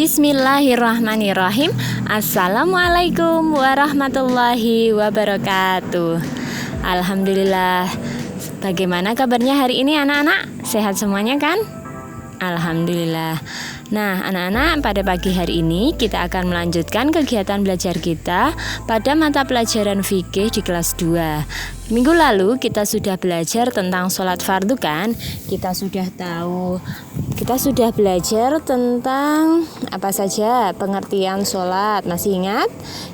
Bismillahirrahmanirrahim. Assalamualaikum warahmatullahi wabarakatuh. Alhamdulillah. Bagaimana kabarnya hari ini anak-anak? Sehat semuanya kan? Alhamdulillah. Nah anak-anak, pada pagi hari ini kita akan melanjutkan kegiatan belajar kita pada mata pelajaran fikih di kelas 2. Minggu lalu kita sudah belajar tentang sholat fardu kan? Kita sudah belajar tentang apa saja pengertian sholat. Masih ingat?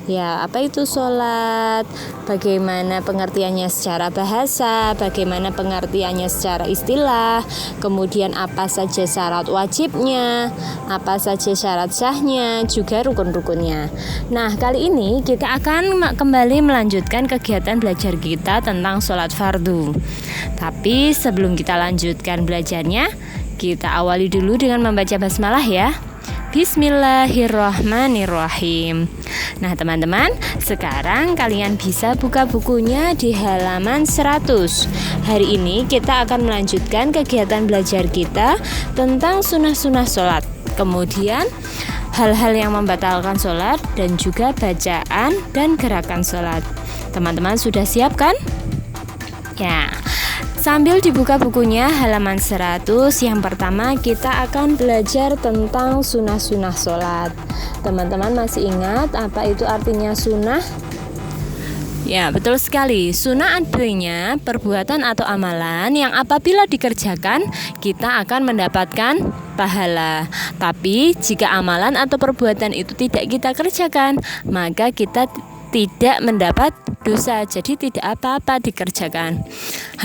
Ya, apa itu sholat? Bagaimana pengertiannya secara bahasa? Bagaimana pengertiannya secara istilah? Kemudian apa saja syarat wajibnya? Apa saja syarat sahnya? Juga rukun-rukunnya. Nah, kali ini kita akan kembali melanjutkan kegiatan belajar kita tentang sholat fardu. Tapi sebelum kita lanjutkan belajarnya, kita awali dulu dengan membaca basmalah ya. Bismillahirrahmanirrahim. Nah teman-teman, sekarang kalian bisa buka bukunya di halaman 100. Hari ini kita akan melanjutkan kegiatan belajar kita tentang sunnah-sunnah sholat. Kemudian hal-hal yang membatalkan sholat dan juga bacaan dan gerakan sholat. Teman-teman sudah siap kan? Ya, sambil dibuka bukunya halaman 100, yang pertama kita akan belajar tentang sunnah-sunnah sholat. Teman-teman masih ingat apa itu artinya sunnah? Ya, betul sekali. Sunnah artinya perbuatan atau amalan yang apabila dikerjakan kita akan mendapatkan pahala. Tapi jika amalan atau perbuatan itu tidak kita kerjakan, maka kita tidak mendapat dosa, jadi tidak apa-apa dikerjakan.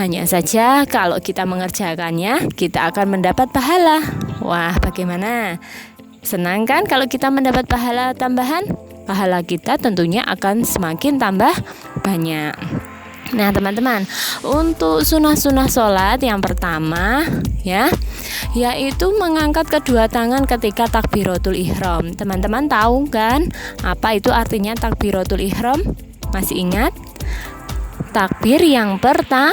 Hanya saja kalau kita mengerjakannya, kita akan mendapat pahala. Wah, bagaimana? Senang kan kalau kita mendapat pahala tambahan? Pahala kita tentunya akan semakin tambah banyak. Nah teman-teman, untuk sunnah-sunnah sholat yang pertama ya, yaitu mengangkat kedua tangan ketika takbiratul ihram. Teman-teman tahu kan apa itu artinya takbiratul ihram? Masih ingat? Takbir yang pertama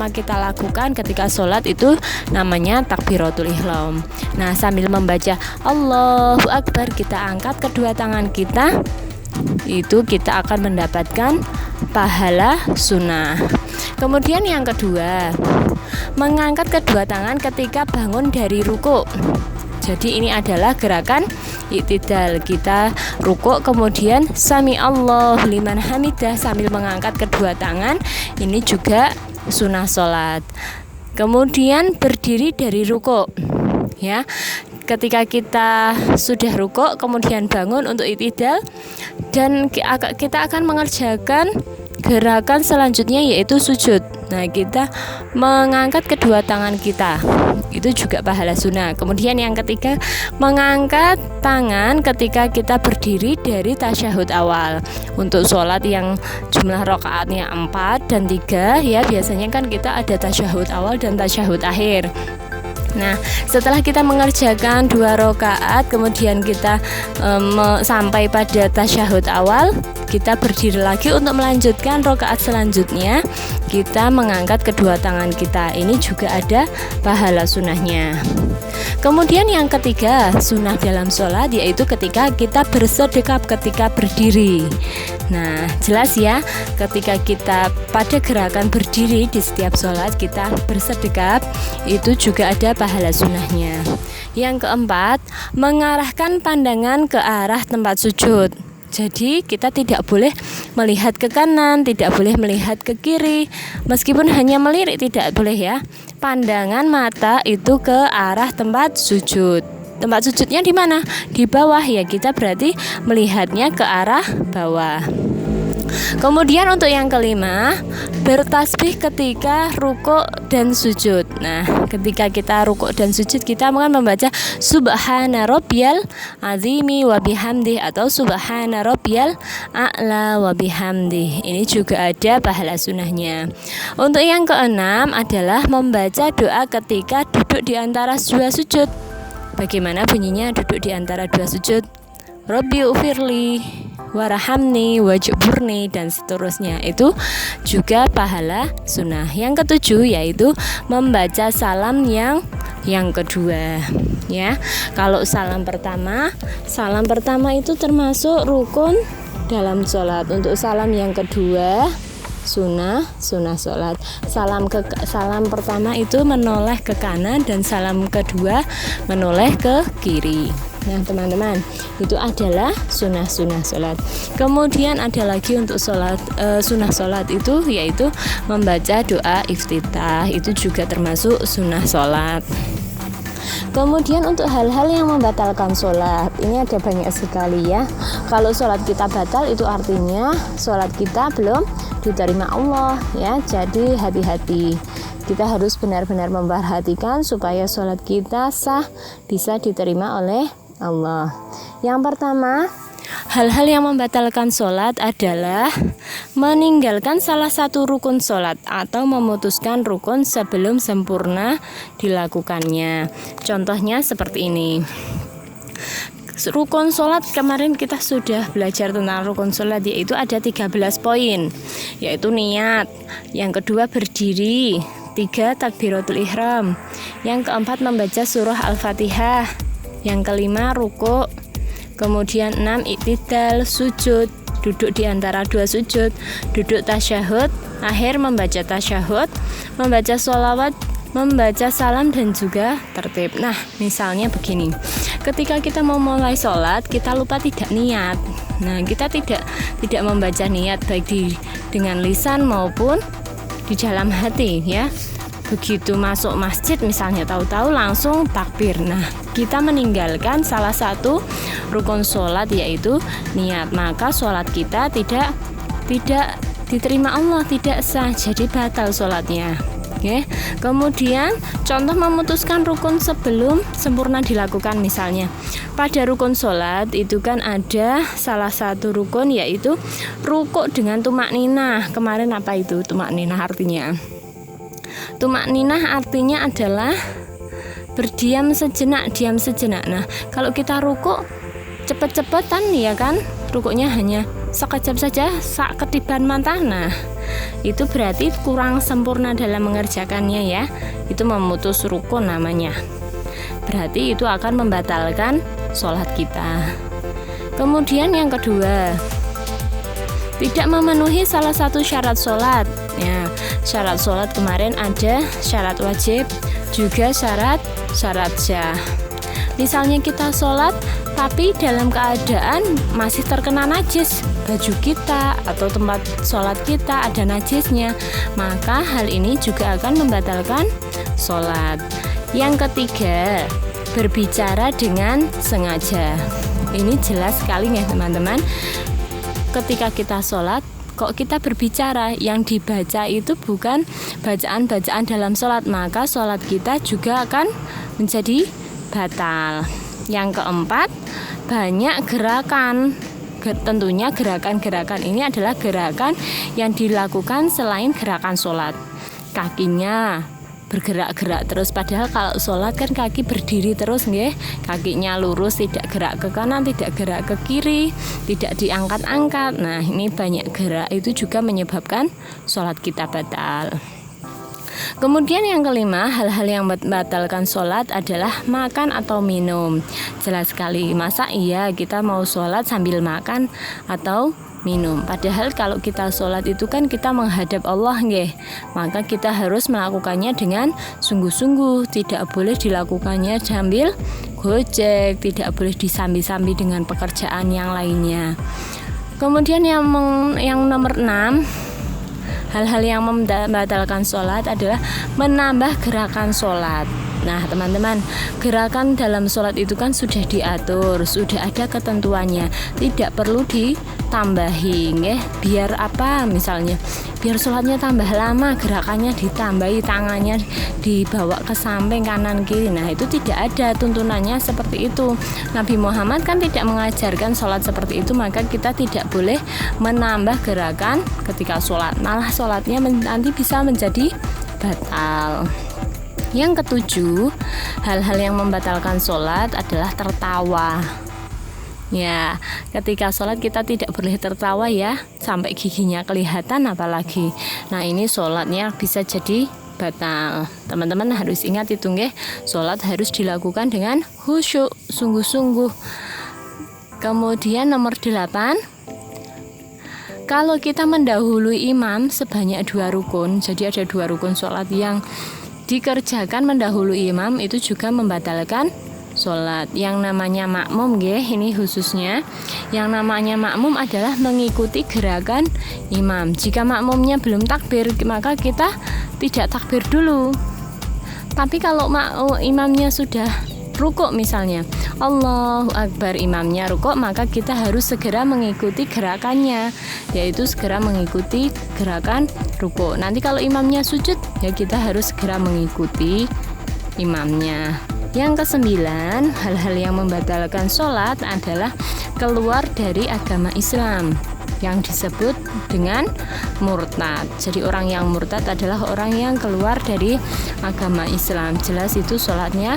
kita lakukan ketika sholat itu namanya takbiratul ihram. Nah sambil membaca Allahu Akbar, kita angkat kedua tangan kita, itu kita akan mendapatkan pahala sunnah. Kemudian yang kedua, mengangkat kedua tangan ketika bangun dari rukuk. Jadi ini adalah gerakan i'tidal. Kita rukuk kemudian sami Allahu liman hamidah sambil mengangkat kedua tangan. Ini juga sunnah sholat. Kemudian berdiri dari rukuk ya. Ketika kita sudah rukuk kemudian bangun untuk i'tidal, dan kita akan mengerjakan gerakan selanjutnya yaitu sujud. Nah kita mengangkat kedua tangan kita, itu juga pahala sunnah. Kemudian yang ketiga, mengangkat tangan ketika kita berdiri dari tasyahud awal. Untuk sholat yang jumlah rakaatnya 4 dan 3 ya, biasanya kan kita ada tasyahud awal dan tasyahud akhir. Nah setelah kita mengerjakan 2 rakaat, kemudian kita sampai pada tasyahud awal, kita berdiri lagi untuk melanjutkan rakaat selanjutnya. Kita mengangkat kedua tangan kita, ini juga ada pahala sunnahnya. Kemudian yang ketiga, sunnah dalam sholat yaitu ketika kita bersedekap ketika berdiri. Nah jelas ya, ketika kita pada gerakan berdiri di setiap sholat kita bersedekap, itu juga ada pahala sunnahnya. Yang keempat, mengarahkan pandangan ke arah tempat sujud. Jadi kita tidak boleh melihat ke kanan, tidak boleh melihat ke kiri. Meskipun hanya melirik tidak boleh ya. Pandangan mata itu ke arah tempat sujud. Tempat sujudnya di mana? Di bawah ya, kita berarti melihatnya ke arah bawah. Kemudian untuk yang kelima, bertasbih ketika rukuk dan sujud. Nah, ketika kita rukuk dan sujud kita akan membaca Subhana Rabbiyal Azimi wa bihamdih atau Subhana Rabbiyal A'la wa bihamdih. Ini juga ada pahala sunnahnya. Untuk yang keenam adalah membaca doa ketika duduk di antara 2 sujud. Bagaimana bunyinya duduk di antara 2 sujud? Rabbi ufirli warahamni wajburni dan seterusnya, itu juga pahala sunnah. Yang ketujuh yaitu membaca salam yang kedua. ya. Kalau salam pertama itu termasuk rukun dalam sholat. Untuk salam yang kedua sunnah sholat. Salam pertama itu menoleh ke kanan dan salam kedua menoleh ke kiri. Nah teman-teman, itu adalah sunnah sholat. Kemudian ada lagi untuk sunnah sholat itu yaitu membaca doa iftitah, itu juga termasuk sunnah sholat. Kemudian untuk hal-hal yang membatalkan sholat, ini ada banyak sekali ya. Kalau sholat kita batal itu artinya sholat kita belum diterima Allah ya. Jadi hati-hati, kita harus benar-benar memperhatikan supaya sholat kita sah, bisa diterima oleh Allah. Yang pertama, hal-hal yang membatalkan sholat adalah meninggalkan salah satu rukun sholat atau memutuskan rukun sebelum sempurna dilakukannya. Contohnya seperti ini. Rukun sholat, kemarin kita sudah belajar tentang rukun sholat, yaitu ada 13 poin, yaitu niat. Yang kedua berdiri, 3 takbiratul ihram. Yang keempat membaca surah Al-Fatihah. Yang kelima rukuk. Kemudian 6 iktidal, sujud, duduk di antara dua sujud, duduk tasyahud, akhir membaca tasyahud, membaca sholawat, membaca salam dan juga tertib. Nah, misalnya begini. Ketika kita mau mulai sholat, kita lupa tidak niat. Nah, kita tidak membaca niat baik dengan lisan maupun di dalam hati ya. Begitu masuk masjid misalnya tahu-tahu langsung takbir. Nah, kita meninggalkan salah satu rukun sholat yaitu niat, maka sholat kita tidak diterima Allah, tidak sah, jadi batal sholatnya. Oke. Kemudian contoh memutuskan rukun sebelum sempurna dilakukan, misalnya pada rukun sholat itu kan ada salah satu rukun yaitu rukuk dengan tumak ninah. Kemarin apa itu tumak ninah artinya? Tumak ninah artinya adalah berdiam sejenak, diam sejenak. Nah, kalau kita rukuk cepet-cepetan ya kan, rukuknya hanya sekejap saja, sak ketiban mata. Nah, itu berarti kurang sempurna dalam mengerjakannya ya. Itu memutus rukun namanya. Berarti itu akan membatalkan sholat kita. Kemudian yang kedua, tidak memenuhi salah satu syarat sholat. Ya, syarat sholat kemarin ada syarat wajib, juga syarat syah. Misalnya kita sholat tapi dalam keadaan masih terkena najis, baju kita atau tempat sholat kita ada najisnya, maka hal ini juga akan membatalkan sholat. Yang ketiga, berbicara dengan sengaja. Ini jelas sekali ya teman-teman. Ketika kita sholat, kok kita berbicara, yang dibaca itu bukan bacaan-bacaan dalam sholat, maka sholat kita juga akan menjadi batal. Yang keempat, banyak gerakan. Tentunya gerakan-gerakan ini adalah gerakan yang dilakukan selain gerakan sholat. Kakinya bergerak-gerak terus, padahal kalau sholat kan kaki berdiri terus nggih, kakinya lurus, tidak gerak ke kanan, tidak gerak ke kiri, tidak diangkat-angkat. Nah, ini banyak gerak, itu juga menyebabkan sholat kita batal. Kemudian yang kelima, hal-hal yang membatalkan sholat adalah makan atau minum. Jelas sekali, masa iya kita mau sholat sambil makan atau minum? Padahal kalau kita sholat itu kan kita menghadap Allah nggih. Maka kita harus melakukannya dengan sungguh-sungguh. Tidak boleh dilakukannya sambil gojek, tidak boleh disambi-sambi dengan pekerjaan yang lainnya. Kemudian yang nomor 6, hal-hal yang membatalkan sholat adalah menambah gerakan sholat. Nah teman-teman, gerakan dalam sholat itu kan sudah diatur, sudah ada ketentuannya, tidak perlu ditambahin ya. Biar apa misalnya, biar sholatnya tambah lama, gerakannya ditambahi, tangannya dibawa ke samping kanan kiri. Nah itu tidak ada tuntunannya seperti itu. Nabi Muhammad kan tidak mengajarkan sholat seperti itu, maka kita tidak boleh menambah gerakan ketika sholat, malah sholatnya nanti bisa menjadi batal. Yang ketujuh, hal-hal yang membatalkan sholat adalah tertawa. Ya, ketika sholat kita tidak boleh tertawa ya, sampai giginya kelihatan apalagi. Nah ini sholatnya bisa jadi batal. Teman-teman harus ingat itu nggih, sholat harus dilakukan dengan khusyuk, sungguh-sungguh. Kemudian nomor 8, kalau kita mendahului imam sebanyak 2 rukun, jadi ada 2 rukun sholat yang dikerjakan mendahului imam, itu juga membatalkan sholat. Yang namanya makmum ini khususnya yang namanya makmum adalah mengikuti gerakan imam. Jika makmumnya belum takbir, maka kita tidak takbir dulu. Tapi kalau imamnya sudah rukuk, misalnya Allahu Akbar, imamnya rukuk, maka kita harus segera mengikuti gerakannya, yaitu segera mengikuti gerakan rukuk. Nanti kalau imamnya sujud, ya kita harus segera mengikuti imamnya. Yang ke-9, hal-hal yang membatalkan sholat adalah keluar dari agama Islam, yang disebut dengan murtad. Jadi orang yang murtad adalah orang yang keluar dari agama Islam. Jelas itu sholatnya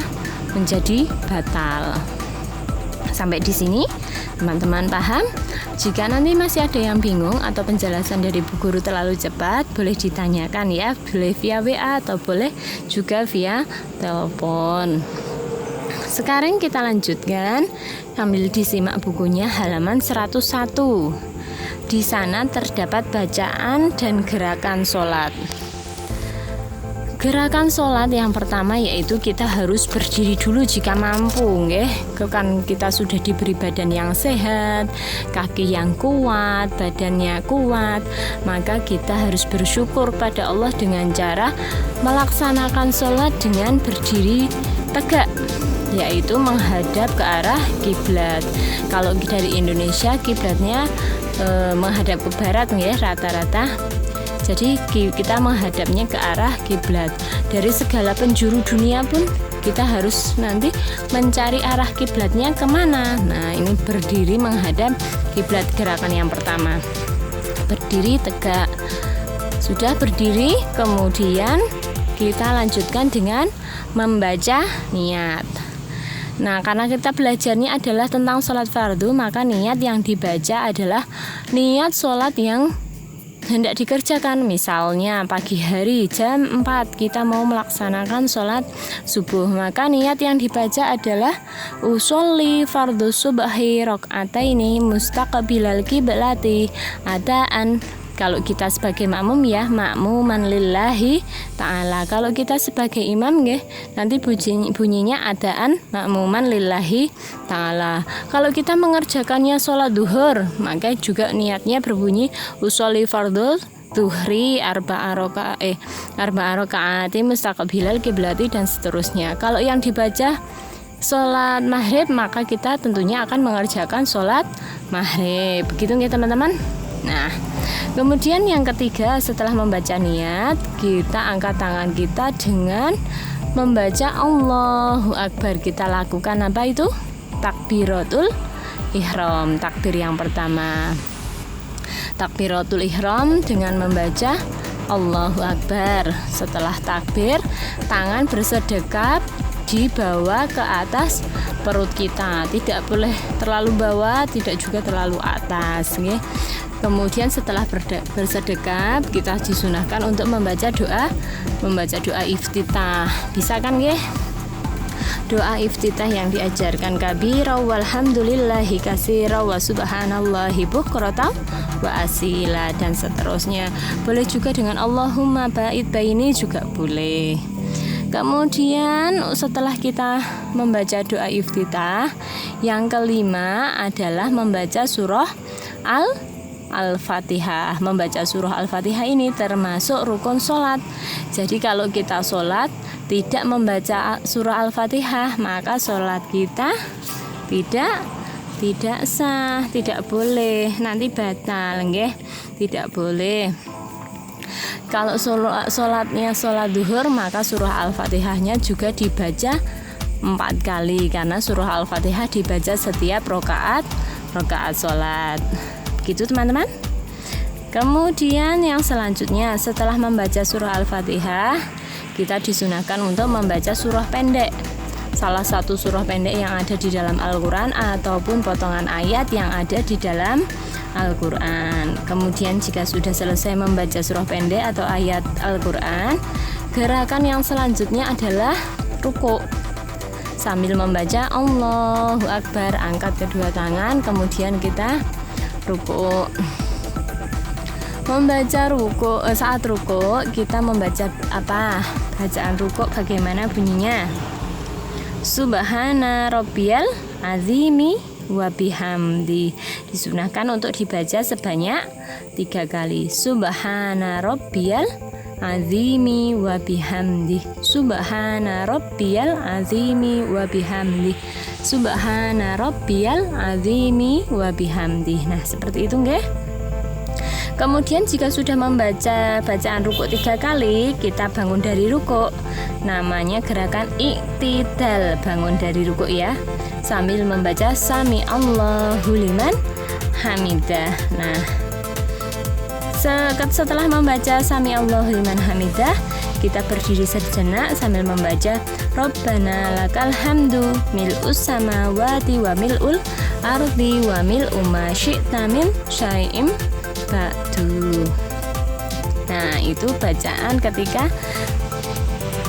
menjadi batal. Sampai di sini teman-teman paham? Jika nanti masih ada yang bingung atau penjelasan dari Bu Guru terlalu cepat, boleh ditanyakan ya, boleh via WA atau boleh juga via telepon. Sekarang kita lanjutkan, sambil disimak bukunya halaman 101. Di sana terdapat bacaan dan gerakan sholat. Gerakan sholat yang pertama yaitu kita harus berdiri dulu jika mampu, kan kita sudah diberi badan yang sehat, kaki yang kuat, badannya kuat, maka kita harus bersyukur pada Allah dengan cara melaksanakan sholat dengan berdiri tegak, yaitu menghadap ke arah kiblat. Kalau dari Indonesia kiblatnya menghadap ke barat rata-rata. Jadi kita menghadapnya ke arah kiblat. Dari segala penjuru dunia pun kita harus nanti mencari arah kiblatnya kemana. Nah, ini berdiri menghadap kiblat, gerakan yang pertama. Berdiri tegak. Sudah berdiri, kemudian kita lanjutkan dengan membaca niat. Nah, karena kita belajarnya adalah tentang sholat fardu, maka niat yang dibaca adalah niat sholat yang hendak dikerjakan. Misalnya pagi hari jam 4 kita mau melaksanakan sholat subuh, maka niat yang dibaca adalah usolli fardhu subhi rakaataini mustaqbilal qiblati adaan. Kalau kita sebagai makmum ya, makmuman lillahi ta'ala. Kalau kita sebagai imam nanti bunyinya adaan makmuman lillahi ta'ala. Kalau kita mengerjakannya sholat duhur, maka juga niatnya berbunyi usolli fardhu duhri arba'a rakaati mustaqbilal qiblati dan seterusnya. Kalau yang dibaca sholat maghrib, maka kita tentunya akan mengerjakan sholat maghrib. Begitu teman-teman. Nah, kemudian yang ketiga, setelah membaca niat, kita angkat tangan kita dengan membaca Allahu Akbar. Kita lakukan apa itu? Takbiratul ihram, takbir yang pertama. Takbiratul ihram dengan membaca Allahu Akbar. Setelah takbir, tangan bersedekap dibawa ke atas perut kita. Tidak boleh terlalu bawah, tidak juga terlalu atas, Kemudian setelah bersedekap, kita disunahkan untuk membaca doa iftitah. Bisa kan doa iftitah yang diajarkan kabira walhamdulillahi katsira wa subhanallahi bukratan wa asila dan seterusnya. Boleh juga dengan Allahumma ba'id baini juga boleh. Kemudian setelah kita membaca doa iftitah, yang kelima adalah membaca surah Al-Fatihah. Membaca surah Al-Fatihah ini termasuk rukun sholat. Jadi kalau kita sholat tidak membaca surah Al-Fatihah, maka sholat kita tidak sah, tidak boleh, nanti batal, tidak boleh. Kalau sholatnya sholat duhur, maka surah Al-Fatihahnya juga dibaca 4 kali, karena surah Al-Fatihah dibaca setiap rakaat sholat. Begitu teman-teman. Kemudian yang selanjutnya, setelah membaca surah Al-Fatihah, kita disunahkan untuk membaca surah pendek. Salah satu surah pendek yang ada di dalam Al-Quran ataupun potongan ayat yang ada di dalam Al-Quran. Kemudian jika sudah selesai membaca surah pendek atau ayat Al-Quran, Gerakan yang selanjutnya adalah ruku. Sambil membaca Allahu Akbar, angkat kedua tangan, kemudian kita ruku. Membaca ruku, saat ruku kita membaca apa? Bacaan ruku bagaimana bunyinya? Subhana rabbiyal azimi wa bihamdi. Disunahkan untuk dibaca sebanyak 3 kali. Subhana rabbiyal azimi wa bihamdi. Subhana rabbiyal azimi wa bihamdi. Subhana rabbiyal azimi wa bihamdi. Nah, seperti itu nggih. Kemudian jika sudah membaca bacaan ruku 3 kali, kita bangun dari ruku. Namanya gerakan iktidal, bangun dari ruku ya. Sambil membaca Sami Allahu liman hamidah. Nah, setelah membaca Sami Allahu liman hamidah, kita berdiri sejenak sambil membaca Rabbana lakal hamdu mil'us samawati wa mil'ul ardi wa mil'u ma syi'ta min syai'im ba'du. Nah, itu bacaan ketika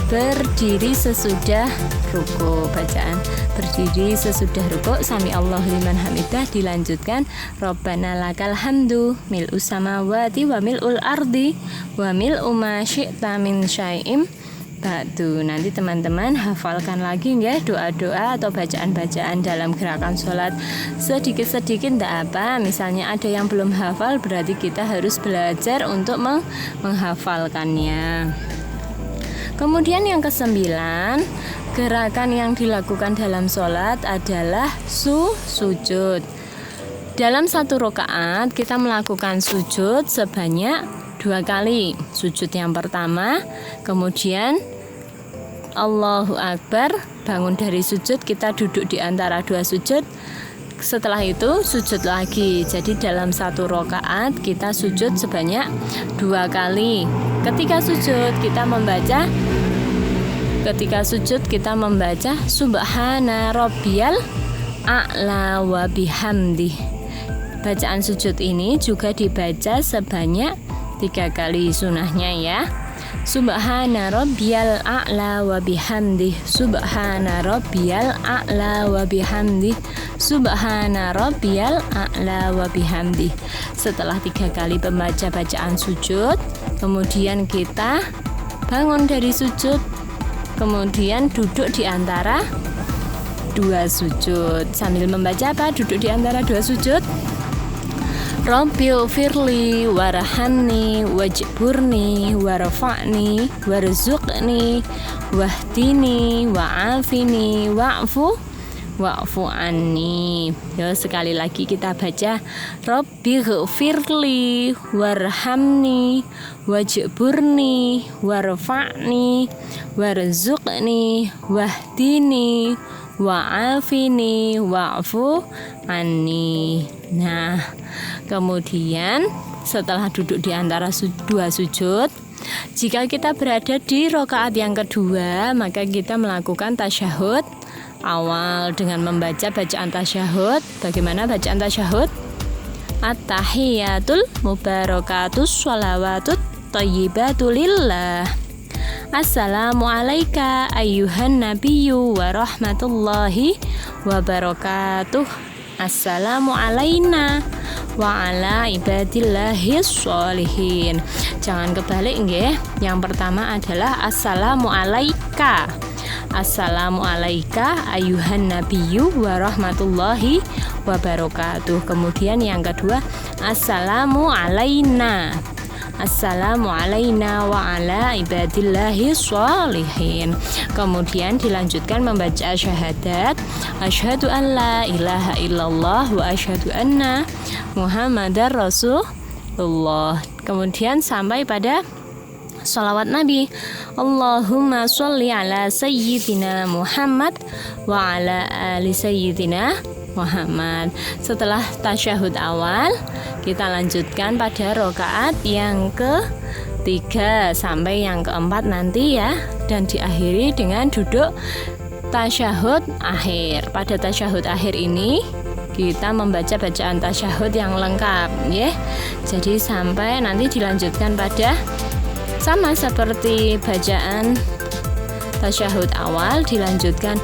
berdiri sesudah ruku. Bacaan berdiri sesudah ruku Sami Allahu liman hamidah dilanjutkan Rabbana lakal hamdu mil'us samawati wa mil'ul ardi wa mil'u ma syi'ta min syai'im ba'du. Nanti teman-teman hafalkan lagi ya doa-doa atau bacaan-bacaan dalam gerakan sholat sedikit-sedikit tidak apa. Misalnya ada yang belum hafal, berarti kita harus belajar untuk menghafalkannya. Kemudian yang ke-9, gerakan yang dilakukan dalam sholat adalah sujud. Dalam satu rakaat kita melakukan sujud sebanyak 2 kali. Sujud yang pertama, kemudian Allahu Akbar, bangun dari sujud, kita duduk di antara 2 sujud. Setelah itu sujud lagi. Jadi dalam satu rakaat kita sujud sebanyak 2 kali. Ketika sujud kita membaca Subhana rabbiyal a'la wa bihamdi. Bacaan sujud ini juga dibaca sebanyak 3 kali sunahnya ya. Subhana rabbiyal a'la wa bihamdi. Subhana rabbiyal a'la wa bihamdi. Subhana rabbiyal a'la wa bihamdi. Setelah 3 kali membaca bacaan sujud, kemudian kita bangun dari sujud, kemudian duduk di antara 2 sujud. Sambil membaca apa? Duduk di antara 2 sujud. Rabbighfirli warhamni wajburni warfa'ni warzuqni wahdini wa'afini wa'fu anni. Ya, sekali lagi kita baca Rabbighfirli warhamni wajburni warfa'ni warzuqni wahdini wa'afini wa'fu anni. Nah, kemudian setelah duduk di antara 2 sujud, jika kita berada di rakaat yang kedua, maka kita melakukan tasyahud awal dengan membaca bacaan tasyahud. Bagaimana bacaan tasyahud? At-tahiyatul mubarakatus sholawatut thayyibatu lillah. Assalamu alayka ayyuhan nabiyyu wa rahmatullahi wa barakatuh. Assalamu alayna wa ala ibadillahis sholihin. Jangan kebalik nggih. Yang pertama adalah assalamu alayka. Assalamu alayka ayyuhan nabiyyu wa rahmatullahi wa barakatuh. Kemudian yang kedua assalamu alayna. Assalamu alayna wa ala ibadillahi sholihin. Kemudian dilanjutkan membaca syahadat asyhadu an la ilaha illallah wa asyhadu anna muhammadar rasulullah. Kemudian sampai pada sholawat Nabi, Allahumma sholli ala sayyidina Muhammad wa ala ali sayyidina Muhammad. Setelah tasyahud awal, kita lanjutkan pada rakaat yang ke-3 sampai yang ke-4 nanti ya, dan diakhiri dengan duduk tasyahud akhir. Pada tasyahud akhir ini kita membaca bacaan tasyahud yang lengkap ya. Jadi sampai nanti dilanjutkan pada Sama seperti bacaan tasyahud awal, dilanjutkan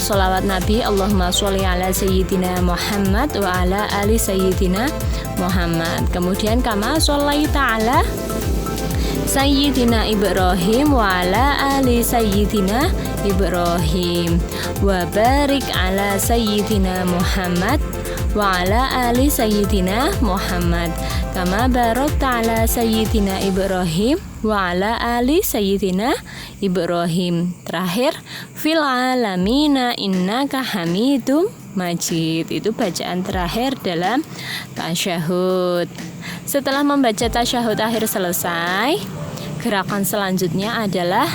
sholawat Nabi, Allahumma sholli ala sayyidina Muhammad wa ala ali sayyidina Muhammad. Kemudian kama sholaita ala sayyidina Ibrahim wa ala ali sayyidina Ibrahim wa barik ala sayyidina Muhammad wa ala ali sayyidina Muhammad kama barakta ala sayyidina Ibrahim wa ala ali sayyidina Ibrahim. Terakhir, fil alamina innaka hamidum majid. Itu bacaan terakhir dalam tasyahud. Setelah membaca tasyahud akhir selesai, gerakan selanjutnya adalah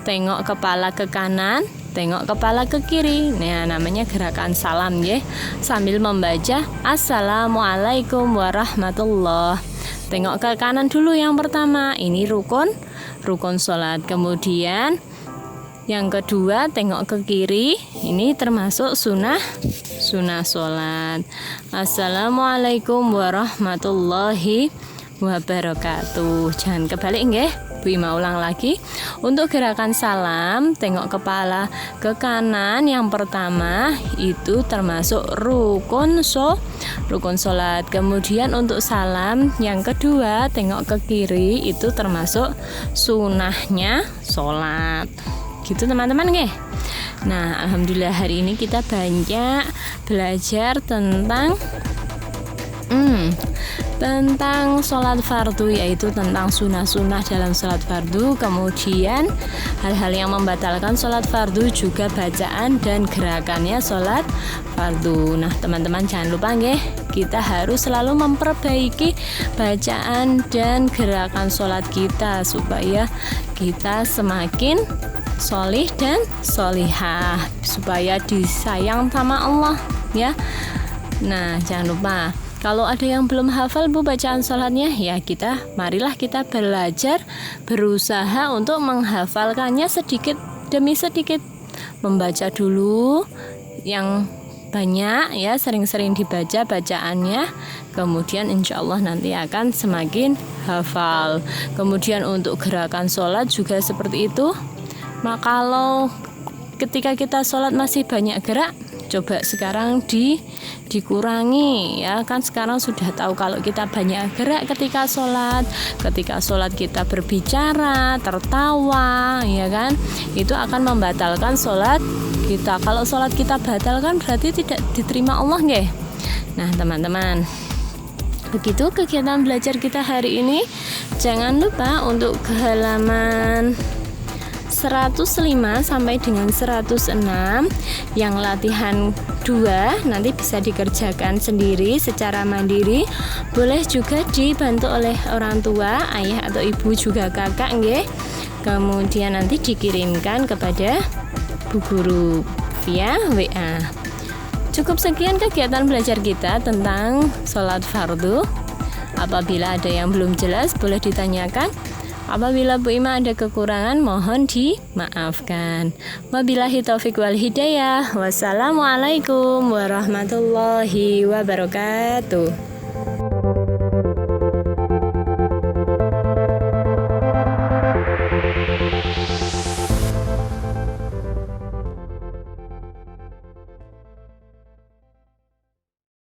tengok kepala ke kanan, tengok kepala ke kiri. Nah, namanya gerakan salam ya. Sambil membaca Assalamualaikum warahmatullah. Tengok ke kanan dulu yang pertama. Ini rukun sholat. Kemudian yang kedua tengok ke kiri. Ini termasuk sunnah sholat. Assalamualaikum warahmatullahi wabarakatuh. Jangan kebalik nggih. Bu Ima ulang lagi. Untuk gerakan salam, tengok kepala ke kanan yang pertama itu termasuk rukun sholat. Kemudian untuk salam yang kedua, tengok ke kiri itu termasuk sunnahnya sholat. Gitu teman-teman nggih. Nah, alhamdulillah hari ini kita banyak belajar tentang sholat fardu, yaitu tentang sunnah-sunnah dalam sholat fardu, kemudian hal-hal yang membatalkan sholat fardu, juga bacaan dan gerakannya sholat fardu. Nah teman-teman jangan lupa nggih, kita harus selalu memperbaiki bacaan dan gerakan sholat kita supaya kita semakin sholih dan sholihah, supaya disayang sama Allah ya. Nah jangan lupa, kalau ada yang belum hafal Bu bacaan sholatnya, ya marilah kita belajar, berusaha untuk menghafalkannya sedikit demi sedikit. Membaca dulu yang banyak ya, sering-sering dibaca bacaannya, kemudian insya Allah nanti akan semakin hafal. Kemudian untuk gerakan sholat juga seperti itu. Maka kalau ketika kita sholat masih banyak gerak, coba sekarang dikurangi ya, kan sekarang sudah tahu kalau kita banyak gerak ketika sholat kita berbicara, tertawa ya kan, itu akan membatalkan sholat kita. Kalau sholat kita batal kan berarti tidak diterima Allah nggih. Nah teman-teman, begitu kegiatan belajar kita hari ini. Jangan lupa untuk ke halaman 105 sampai dengan 106 yang latihan 2 nanti bisa dikerjakan sendiri secara mandiri. Boleh juga dibantu oleh orang tua, ayah atau ibu, juga kakak nggih. Kemudian nanti dikirimkan kepada Bu Guru via WA. Cukup sekian kegiatan belajar kita tentang sholat fardu. Apabila ada yang belum jelas boleh ditanyakan. Apabila Bu Ima ada kekurangan mohon dimaafkan. Wabillahi taufik wal hidayah. Wassalamualaikum warahmatullahi wabarakatuh.